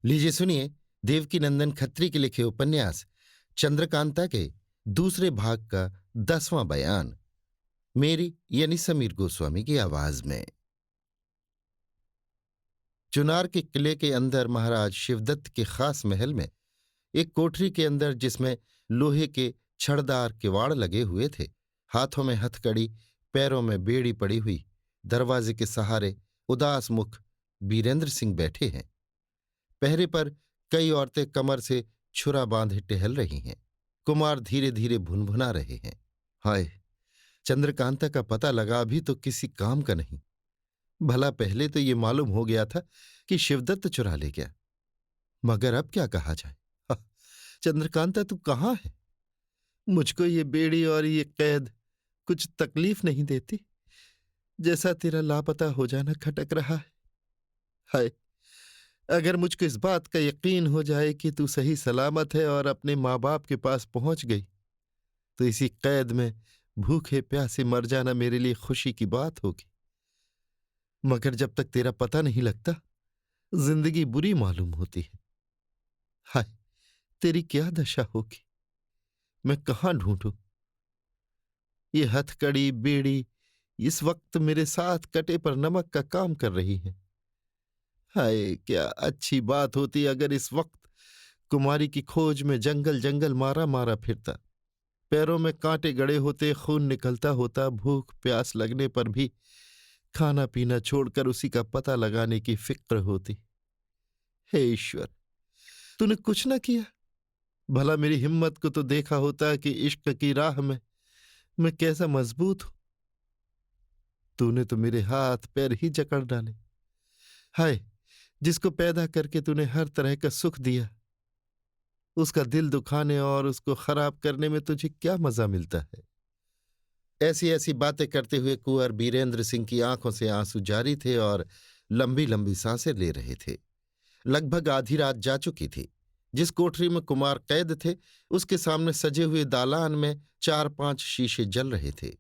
लीजिए सुनिए, देवकीनंदन खत्री के लिखे उपन्यास चंद्रकांता के दूसरे भाग का 10वां बयान मेरी यानी समीर गोस्वामी की आवाज में। चुनार के किले के अंदर महाराज शिवदत्त के खास महल में एक कोठरी के अंदर, जिसमें लोहे के छड़दार किवाड़ लगे हुए थे, हाथों में हथकड़ी, पैरों में बेड़ी पड़ी हुई, दरवाजे के सहारे उदास मुख बीरेंद्र सिंह बैठे हैं। पहरे पर कई औरतें कमर से छुरा बांधे टहल रही हैं। कुमार धीरे धीरे भुनभुना रहे हैं, हाय, चंद्रकांता का पता लगा भी तो किसी काम का नहीं। भला पहले तो ये मालूम हो गया था कि शिवदत्त चुरा ले गया, मगर अब क्या कहा जाए। हा, चंद्रकांता तू कहाँ है? मुझको ये बेड़ी और ये कैद कुछ तकलीफ नहीं देती, जैसा तेरा लापता हो जाना खटक रहा है। हाय, अगर मुझको इस बात का यकीन हो जाए कि तू सही सलामत है और अपने माँ बाप के पास पहुंच गई, तो इसी कैद में भूखे प्यासे मर जाना मेरे लिए खुशी की बात होगी। मगर जब तक तेरा पता नहीं लगता, जिंदगी बुरी मालूम होती है। हाय, तेरी क्या दशा होगी, मैं कहाँ ढूंढूं? ये हथकड़ी बेड़ी इस वक्त मेरे साथ कटे पर नमक का काम कर रही है। हाय, क्या अच्छी बात होती अगर इस वक्त कुमारी की खोज में जंगल जंगल मारा मारा फिरता, पैरों में कांटे गड़े होते, खून निकलता होता, भूख प्यास लगने पर भी खाना पीना छोड़कर उसी का पता लगाने की फिक्र होती। हे ईश्वर, तूने कुछ न किया। भला मेरी हिम्मत को तो देखा होता कि इश्क की राह में मैं कैसा मजबूत हूं। तूने तो मेरे हाथ पैर ही जकड़ डाले। हाय, जिसको पैदा करके तूने हर तरह का सुख दिया, उसका दिल दुखाने और उसको खराब करने में तुझे क्या मजा मिलता है? ऐसी ऐसी बातें करते हुए कुंवर बीरेंद्र सिंह की आंखों से आंसू जारी थे और लंबी लंबी सांसें ले रहे थे। लगभग आधी रात जा चुकी थी। जिस कोठरी में कुमार कैद थे, उसके सामने सजे हुए दालान में 4-5 शीशे जल रहे थे।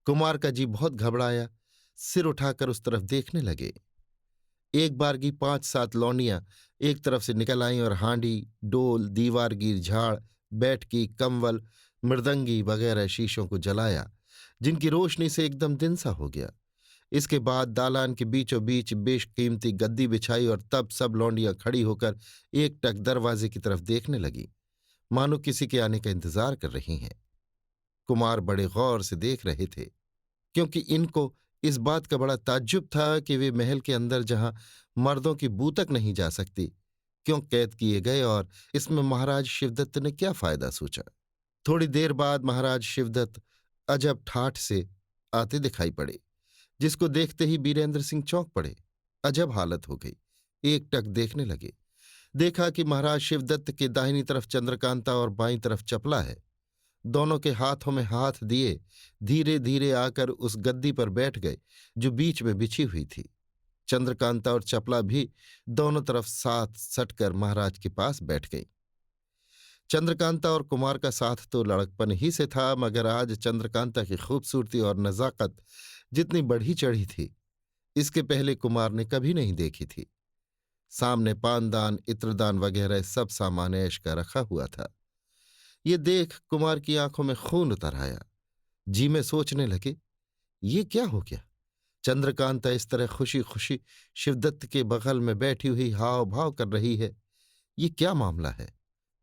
कुमार का जी बहुत घबराया, सिर उठाकर उस तरफ देखने लगे। एक बारगी 5-7 लौंडियां एक तरफ से निकल आईं और हांडी, डोल, दीवारगीर, झाड़, बैठकी, कंवल, मृदंगी वगैरह शीशों को जलाया, जिनकी रोशनी से एकदम दिन सा हो गया। इसके बाद दालान के बीचों बीच बेशकीमती गद्दी बिछाई और तब सब लौंडियां खड़ी होकर एकटक दरवाजे की तरफ देखने लगी, मानो किसी के आने का इंतजार कर रही हैं। कुमार बड़े गौर से देख रहे थे, क्योंकि इनको इस बात का बड़ा ताज्जुब था कि वे महल के अंदर, जहां मर्दों की बू तक नहीं जा सकती, क्यों कैद किए गए और इसमें महाराज शिवदत्त ने क्या फायदा सोचा। थोड़ी देर बाद महाराज शिवदत्त अजब ठाठ से आते दिखाई पड़े, जिसको देखते ही बीरेंद्र सिंह चौंक पड़े। अजब हालत हो गई। एकटक देखने लगे। देखा कि महाराज शिवदत्त के दाहिनी तरफ चंद्रकांता और बाईं तरफ चपला है। दोनों के हाथों में हाथ दिए धीरे धीरे आकर उस गद्दी पर बैठ गए जो बीच में बिछी हुई थी। चंद्रकांता और चपला भी दोनों तरफ साथ सटकर महाराज के पास बैठ गई। चंद्रकांता और कुमार का साथ तो लड़कपन ही से था, मगर आज चंद्रकांता की खूबसूरती और नजाकत जितनी बढ़ी चढ़ी थी, इसके पहले कुमार ने कभी नहीं देखी थी। सामने पानदान, इत्रदान वगैरह सब सामान ऐश का रखा हुआ था। ये देख कुमार की आंखों में खून उतर आया। जी में सोचने लगे, ये क्या हो गया? चंद्रकांता इस तरह खुशी खुशी शिवदत्त के बगल में बैठी हुई हाव भाव कर रही है। ये क्या मामला है?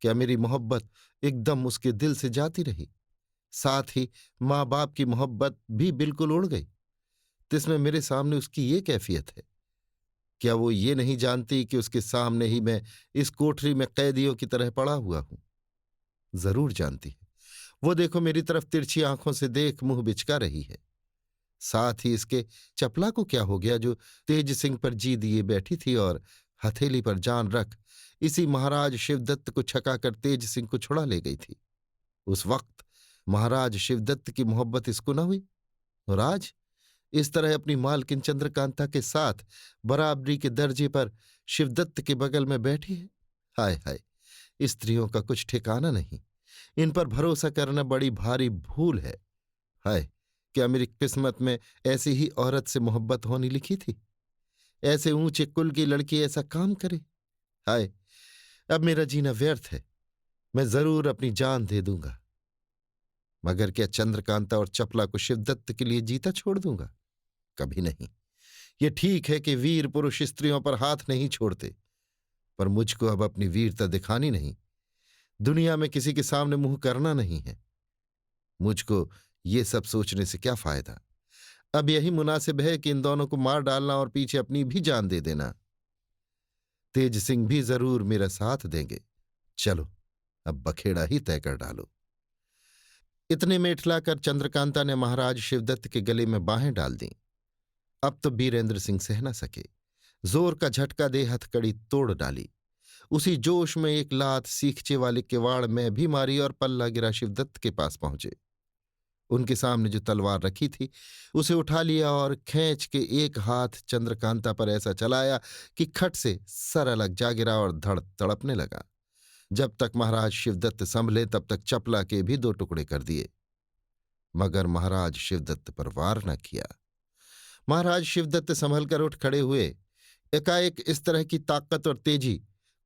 क्या मेरी मोहब्बत एकदम उसके दिल से जाती रही? साथ ही माँ बाप की मोहब्बत भी बिल्कुल उड़ गई? तिसमें मेरे सामने उसकी ये कैफियत है। क्या वो ये नहीं जानती कि उसके सामने ही मैं इस कोठरी में कैदियों की तरह पड़ा हुआ हूं? जरूर जानती है। वो देखो, मेरी तरफ तिरछी आंखों से देख मुंह बिचका रही है। साथ ही इसके चपला को क्या हो गया, जो तेज सिंह पर जी दिए बैठी थी और हथेली पर जान रख इसी महाराज शिवदत्त को छकाकर तेज सिंह को छुड़ा ले गई थी। उस वक्त महाराज शिवदत्त की मोहब्बत इसको न हुई, और आज इस तरह अपनी मालकिन चंद्रकांता के साथ बराबरी के दर्जे पर शिवदत्त के बगल में बैठी है। हाय हाय, स्त्रियों का कुछ ठिकाना नहीं। इन पर भरोसा करना बड़ी भारी भूल है। हाय, क्या मेरी किस्मत में ऐसी ही औरत से मोहब्बत होनी लिखी थी? ऐसे ऊंचे कुल की लड़की ऐसा काम करे? हाय, अब मेरा जीना व्यर्थ है। मैं जरूर अपनी जान दे दूंगा, मगर क्या चंद्रकांता और चपला को शिवदत्त के लिए जीता छोड़ दूंगा? कभी नहीं। ये ठीक है कि वीर पुरुष स्त्रियों पर हाथ नहीं छोड़ते, पर मुझको अब अपनी वीरता दिखानी नहीं, दुनिया में किसी के सामने मुंह करना नहीं है। मुझको ये सब सोचने से क्या फायदा? अब यही मुनासिब है कि इन दोनों को मार डालना और पीछे अपनी भी जान दे देना। तेज सिंह भी जरूर मेरा साथ देंगे। चलो, अब बखेड़ा ही तय कर डालो। इतने में इठलाकर चंद्रकांता ने महाराज शिवदत्त के गले में बाहें डाल दी। अब तो बीरेंद्र सिंह सह न सके, जोर का झटका दे हथकड़ी तोड़ डाली। उसी जोश में एक लात सीखचे वाले किवाड़ में भी मारी और पल्ला गिरा शिवदत्त के पास पहुंचे। उनके सामने जो तलवार रखी थी उसे उठा लिया और खींच के एक हाथ चंद्रकांता पर ऐसा चलाया कि खट से सर अलग जा गिरा और धड़ तड़पने लगा। जब तक महाराज शिवदत्त संभले तब तक चपला के भी 2 टुकड़े कर दिए, मगर महाराज शिवदत्त पर वार न किया। महाराज शिवदत्त संभल कर उठ खड़े हुए। एकाएक इस तरह की ताकत और तेजी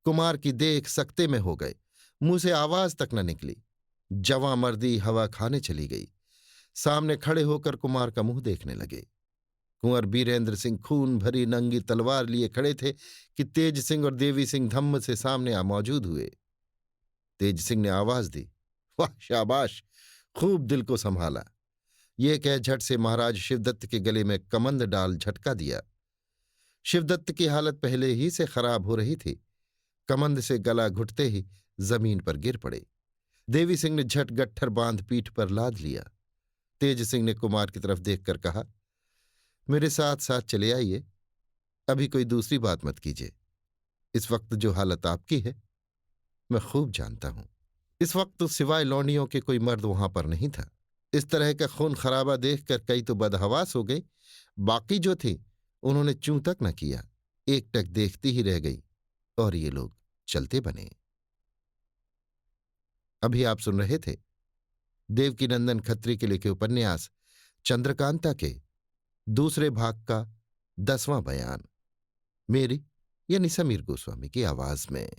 कुमार की देख सकते में हो गए, मुंह से आवाज तक न निकली। जवां मर्दी हवा खाने चली गई। सामने खड़े होकर कुमार का मुंह देखने लगे। कुंवर बीरेंद्र सिंह खून भरी नंगी तलवार लिए खड़े थे कि तेज सिंह और देवी सिंह धम्म से सामने आ मौजूद हुए। तेज सिंह ने आवाज दी, वाह शाबाश, खूब दिल को संभाला। ये कह झट से महाराज शिवदत्त के गले में कमंद डाल झटका दिया। शिवदत्त की हालत पहले ही से खराब हो रही थी। कमंद से गला घुटते ही जमीन पर गिर पड़े। देवी सिंह ने झट गट्ठर बांध पीठ पर लाद लिया। तेज सिंह ने कुमार की तरफ देखकर कहा, मेरे साथ साथ चले आइए, अभी कोई दूसरी बात मत कीजिए। इस वक्त जो हालत आपकी है मैं खूब जानता हूं। इस वक्त तो सिवाय लौंडियों के कोई मर्द वहां पर नहीं था। इस तरह का खून खराबा देखकर कई तो बदहवास हो गई, बाकी जो थी उन्होंने चूं तक न किया, एकटक देखती ही रह गई और ये लोग चलते बने। अभी आप सुन रहे थे देवकीनंदन खत्री के लिखे उपन्यास चंद्रकांता के दूसरे भाग का 10वां बयान, मेरी यानी समीर गोस्वामी की आवाज में।